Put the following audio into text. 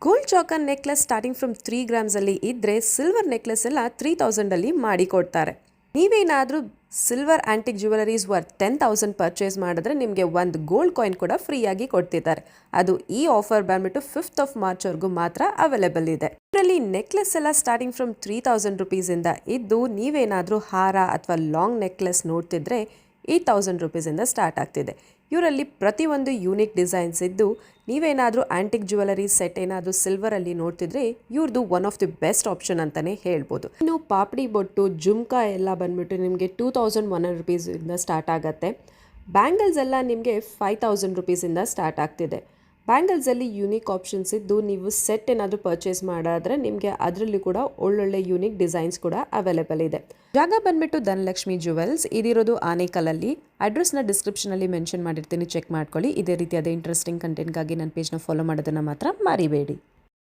Gold choker necklace starting from 3 grams ಅಲ್ಲಿ ಇದ್ರೆ silver necklace ಎಲ್ಲ 3000 ಅಲ್ಲಿ ಮಾಡಿ ಕೊಡ್ತಾರೆ. ನೀವೇನಾದರೂ silver antique jewelleries worth 10,000 purchase ಮಾಡಿದ್ರೆ ನಿಮಗೆ ಒಂದು ಗೋಲ್ಡ್ ಕಾಯಿನ್ ಕೂಡ ಫ್ರೀಯಾಗಿ ಕೊಡ್ತಿದ್ದಾರೆ. ಅದು ಈ ಆಫರ್ ಬಂದ್ಬಿಟ್ಟು 5th ಆಫ್ ಮಾರ್ಚ್ ವರೆಗೂ ಮಾತ್ರ ಅವೈಲೇಬಲ್ ಇದೆ. ಇದರಲ್ಲಿ ನೆಕ್ಲೆಸ್ ಎಲ್ಲ ಸ್ಟಾರ್ಟಿಂಗ್ ಫ್ರಮ್ 3000 ರುಪೀಸ್ ಇಂದ ಇದ್ದು, ನೀವೇನಾದರೂ ಹಾರ ಅಥವಾ ಲಾಂಗ್ ನೆಕ್ಲೆಸ್ ನೋಡ್ತಿದ್ರೆ 8000 ರುಪೀಸ್ ಇಂದ ಸ್ಟಾರ್ಟ್ ಆಗ್ತಿದೆ. ಇವರಲ್ಲಿ ಪ್ರತಿಯೊಂದು ಯೂನಿಕ್ ಡಿಸೈನ್ಸ್ ಇದ್ದು, ನೀವೇನಾದರೂ ಆಂಟಿಕ್ ಜ್ಯುವೆಲರಿ ಸೆಟ್ ಏನಾದರೂ ಸಿಲ್ವರಲ್ಲಿ ನೋಡ್ತಿದ್ರೆ ಇವ್ರದ್ದು one of the best option ಅಂತಲೇ ಹೇಳ್ಬೋದು. ಇನ್ನು ಪಾಪಡಿ ಬೊಟ್ಟು ಜುಮ್ಕಾ ಎಲ್ಲ ಬಂದ್ಬಿಟ್ಟು ನಿಮಗೆ 2100 ರುಪೀಸಿಂದ ಸ್ಟಾರ್ಟ್ ಆಗುತ್ತೆ. ಬ್ಯಾಂಗಲ್ಸ್ ಎಲ್ಲ ನಿಮಗೆ 5000 ರುಪೀಸಿಂದ ಸ್ಟಾರ್ಟ್ ಆಗ್ತಿದೆ. ಬ್ಯಾಂಗಲ್ಸಲ್ಲಿ ಯೂನಿಕ್ ಆಪ್ಷನ್ಸ್ ಇದ್ದು, ನೀವು ಸೆಟ್ ಏನಾದರೂ ಪರ್ಚೇಸ್ ಮಾಡಿದ್ರೆ ನಿಮಗೆ ಅದರಲ್ಲಿ ಕೂಡ ಒಳ್ಳೊಳ್ಳೆ ಯೂನಿಕ್ ಡಿಸೈನ್ಸ್ ಕೂಡ ಅವೈಲೇಬಲ್ ಇದೆ. ಜಾಗ ಬಂದ್ಬಿಟ್ಟು ಧನಲಕ್ಷ್ಮಿ ಜ್ಯುವೆಲ್ಸ್, ಇದಿರೋದು ಆನೇಕಲಲ್ಲಿ. ಅಡ್ರೆಸ್ನ ಡಿಸ್ಕ್ರಿಪ್ಷನಲ್ಲಿ ಮೆನ್ಷನ್ ಮಾಡಿರ್ತೀನಿ, ಚೆಕ್ ಮಾಡ್ಕೊಳ್ಳಿ. ಇದೇ ರೀತಿಯಾದ ಇಂಟ್ರೆಸ್ಟಿಂಗ್ ಕಂಟೆಂಟ್ಗಾಗಿ ನನ್ನ ಪೇಜ್ನ ಫಾಲೋ ಮಾಡೋದನ್ನು ಮಾತ್ರ ಮರಿಬೇಡಿ.